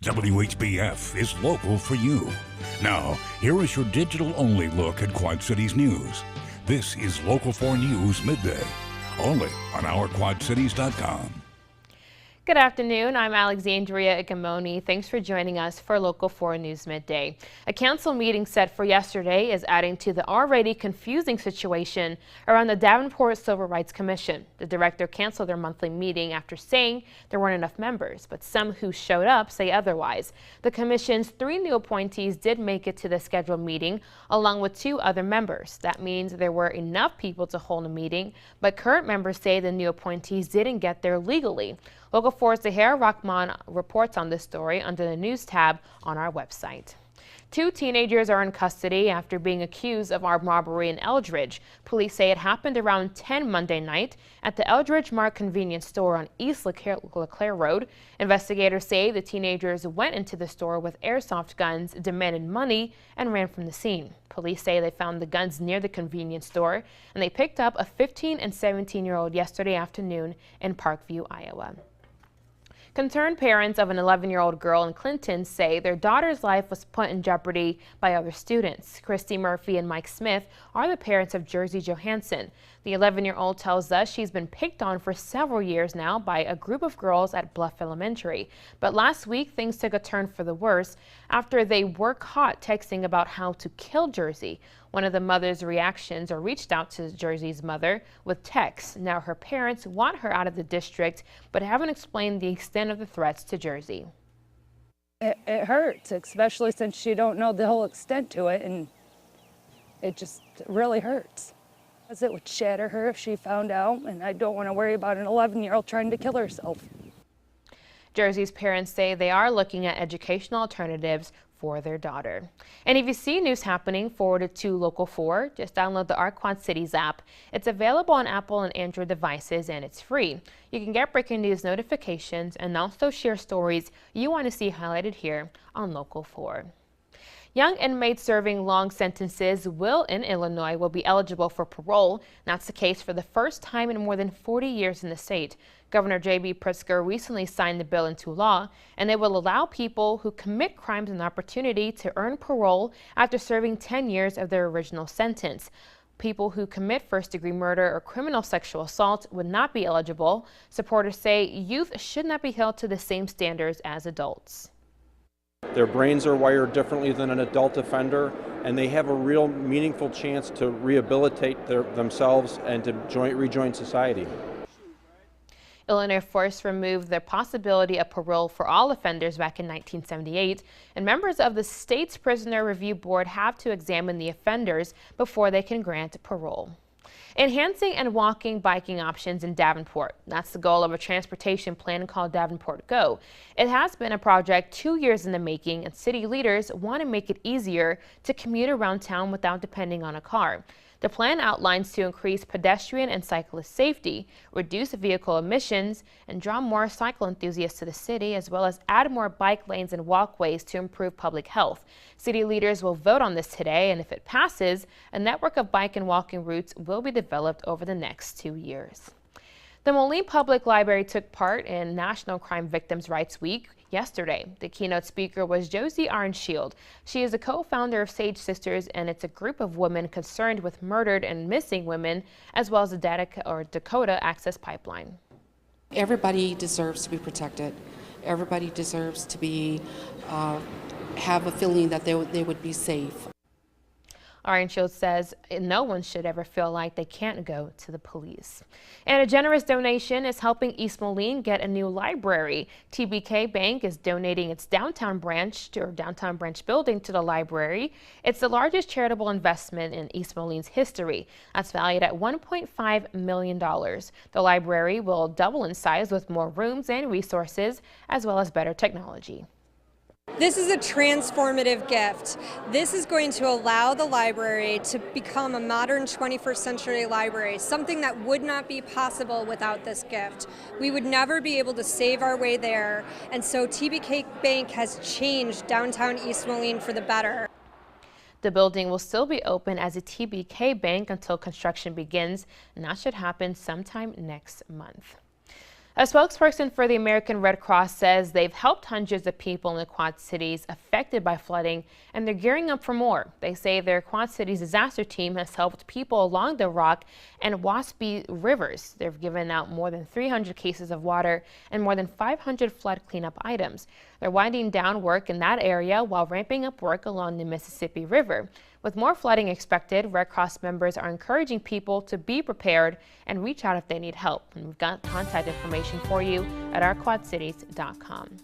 WHBF is local for you. Now, here is your digital-only look at Quad Cities news. This is Local 4 News Midday, only on OurQuadCities.com. Good afternoon. I'm Alexandria Igamoni. Thanks for joining us for Local 4 News Midday. A council meeting set for yesterday is adding to the already confusing situation around the Davenport Civil Rights Commission. The director canceled their monthly meeting after saying there weren't enough members, but some who showed up say otherwise. The commission's 3 new appointees did make it to the scheduled meeting, along with 2 other members. That means there were enough people to hold a meeting, but current members say the new appointees didn't get there legally. Local 4's Zahara Rahman reports on this story under the News tab on our website. 2 teenagers are in custody after being accused of armed robbery in Eldridge. Police say it happened around 10 Monday night at the Eldridge Mart convenience store on East LeClaire Road. Investigators say the teenagers went into the store with airsoft guns, demanded money, and ran from the scene. Police say they found the guns near the convenience store, and they picked up a 15- and 17-year-old yesterday afternoon in Parkview, Iowa. Concerned parents of an 11-year-old girl in Clinton say their daughter's life was put in jeopardy by other students. Christy Murphy and Mike Smith are the parents of Jersey Johansson. The 11-year-old tells us she's been picked on for several years now by a group of girls at Bluff Elementary. But last week, things took a turn for the worse after they were caught texting about how to kill Jersey. One of the mother's reactions reached out to Jersey's mother with texts. Now her parents want her out of the district, but haven't explained the extent of the threats to Jersey. It hurts, especially since you don't know the whole extent to it, and it just really hurts. Because it would shatter her if she found out, and I don't want to worry about an 11-year-old trying to kill herself. Jersey's parents say they are looking at educational alternatives for their daughter. And if you see news happening, forward it to Local 4. Just download the Our Quad Cities app. It's available on Apple and Android devices, and it's free. You can get breaking news notifications and also share stories you want to see highlighted here on Local 4. Young inmates serving long sentences in Illinois will be eligible for parole. That's the case for the first time in more than 40 years in the state. Governor J.B. Pritzker recently signed the bill into law, and it will allow people who commit crimes an opportunity to earn parole after serving 10 years of their original sentence. People who commit first-degree murder or criminal sexual assault would not be eligible. Supporters say youth should not be held to the same standards as adults. Their brains are wired differently than an adult offender, and they have a real meaningful chance to rehabilitate themselves and to rejoin society. Illinois first removed the possibility of parole for all offenders back in 1978, and members of the state's Prisoner Review Board have to examine the offenders before they can grant parole. Enhancing and biking options in Davenport. That's the goal of a transportation plan called Davenport Go. It has been a project 2 years in the making, and city leaders want to make it easier to commute around town without depending on a car. The plan outlines to increase pedestrian and cyclist safety, reduce vehicle emissions, and draw more cycle enthusiasts to the city, as well as add more bike lanes and walkways to improve public health. City leaders will vote on this today, and if it passes, a network of bike and walking routes will be developed over the next 2 years. The Moline Public Library took part in National Crime Victims' Rights Week yesterday. The keynote speaker was Josie Arnshield. She is a co-founder of Sage Sisters, and it's a group of women concerned with murdered and missing women, as well as the Dakota Access Pipeline. Everybody deserves to be protected. Everybody deserves to be have a feeling that they would be safe. Arnshield says no one should ever feel like they can't go to the police. And a generous donation is helping East Moline get a new library. TBK Bank is donating its downtown branch building to the library. It's the largest charitable investment in East Moline's history. That's valued at $1.5 million. The library will double in size with more rooms and resources, as well as better technology. This is a transformative gift. This is going to allow the library to become a modern 21st century library, something that would not be possible without this gift. We would never be able to save our way there, and so TBK Bank has changed downtown East Moline for the better. The building will still be open as a TBK Bank until construction begins, and that should happen sometime next month. A spokesperson for the American Red Cross says they've helped hundreds of people in the Quad Cities affected by flooding, and they're gearing up for more. They say their Quad Cities disaster team has helped people along the Rock and Waspy rivers. They've given out more than 300 cases of water and more than 500 flood cleanup items. They're winding down work in that area while ramping up work along the Mississippi River. With more flooding expected, Red Cross members are encouraging people to be prepared and reach out if they need help. And we've got contact information for you at ourquadcities.com.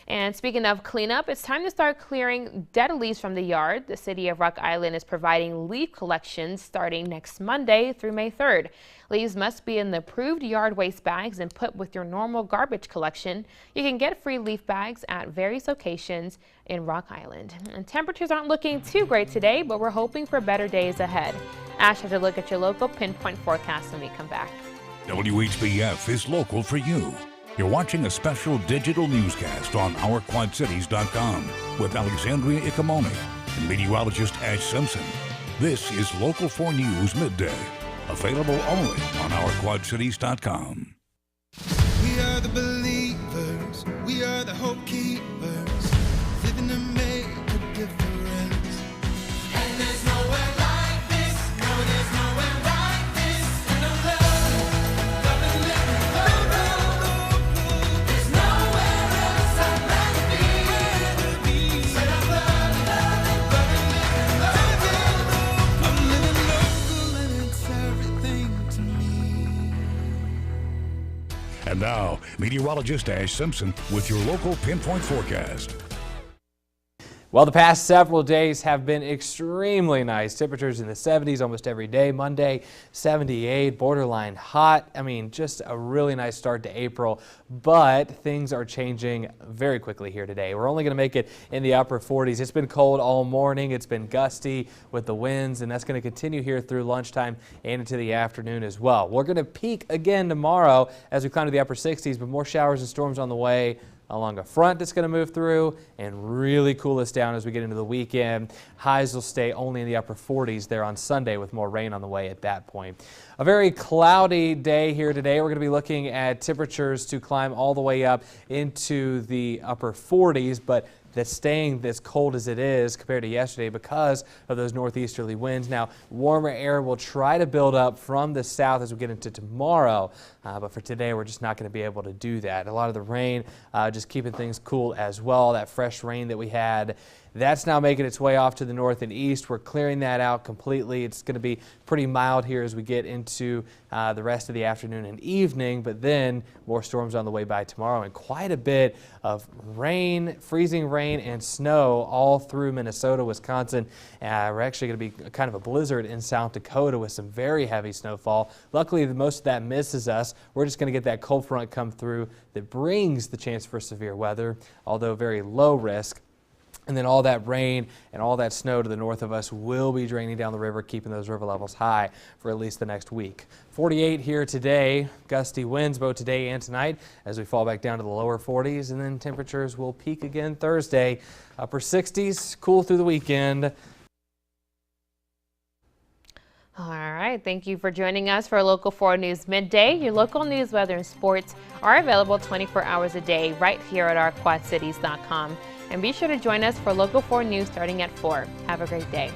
And speaking of cleanup, it's time to start clearing dead leaves from the yard. The city of Rock Island is providing leaf collections starting next Monday through May 3rd. Leaves must be in the approved yard waste bags and put with your normal garbage collection. You can get free leaf bags at various locations in Rock Island. And temperatures aren't looking too great today, but we're hoping for better days ahead. Ash has a look at your local pinpoint forecast when we come back. WHBF is local for you. You're watching a special digital newscast on ourquadcities.com with Alexandria Icamoni and meteorologist Ash Simpson. This is Local 4 News Midday, available only on ourquadcities.com. We are the believers, we are the hope keepers, living to make a difference. And there's nowhere like this, no, there's nowhere like this. And I love and live, there's nowhere else I'd rather be. Said I love and live, I'm living local and it's everything to me. And now, meteorologist Ash Simpson with your local pinpoint forecast. Well, the past several days have been extremely nice. Temperatures in the 70s almost every day. Monday, 78, borderline hot. I mean, just a really nice start to April, but things are changing very quickly here today. We're only going to make it in the upper 40s. It's been cold all morning. It's been gusty with the winds, and that's going to continue here through lunchtime and into the afternoon as well. We're going to peak again tomorrow as we climb to the upper 60s, but more showers and storms on the way along a front that's going to move through and really cool us down as we get into the weekend. Highs will stay only in the upper 40s there on Sunday with more rain on the way at that point. A very cloudy day here today. We're going to be looking at temperatures to climb all the way up into the upper 40s, but that's staying as cold as it is compared to yesterday because of those northeasterly winds. Now, warmer air will try to build up from the south as we get into tomorrow, but for today, we're just not going to be able to do that. A lot of the rain just keeping things cool as well. That fresh rain that we had, that's now making its way off to the north and east. We're clearing that out completely. It's going to be pretty mild here as we get into the rest of the afternoon and evening, but then more storms on the way by tomorrow and quite a bit of rain, freezing rain and snow all through Minnesota, Wisconsin. We're actually going to be kind of a blizzard in South Dakota with some very heavy snowfall. Luckily, most of that misses us. We're just going to get that cold front come through that brings the chance for severe weather, although very low risk. And then all that rain and all that snow to the north of us will be draining down the river, keeping those river levels high for at least the next week. 48 here today, gusty winds both today and tonight as we fall back down to the lower 40s, and then temperatures will peak again Thursday. Upper 60s, cool through the weekend. All right, thank you for joining us for Local 4 News Midday. Your local news, weather, and sports are available 24 hours a day right here at ourquadcities.com. And be sure to join us for Local 4 News starting at 4. Have a great day.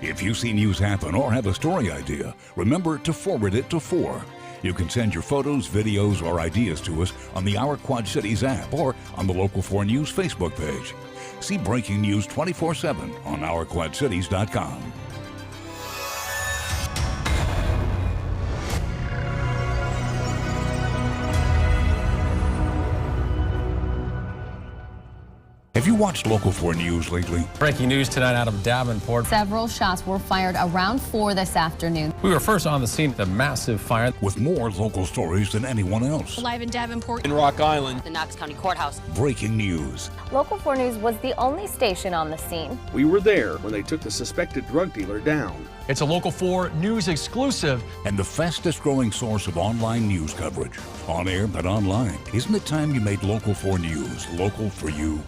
If you see news happen or have a story idea, remember to forward it to 4. You can send your photos, videos, or ideas to us on the Our Quad Cities app or on the Local 4 News Facebook page. See breaking news 24/7 on ourquadcities.com. Have you watched Local 4 News lately? Breaking news tonight out of Davenport. Several shots were fired around 4 this afternoon. We were first on the scene of the massive fire. With more local stories than anyone else. Live in Davenport. In Rock Island. The Knox County Courthouse. Breaking news. Local 4 News was the only station on the scene. We were there when they took the suspected drug dealer down. It's a Local 4 News exclusive. And the fastest growing source of online news coverage. On air and online. Isn't it time you made Local 4 News local for you?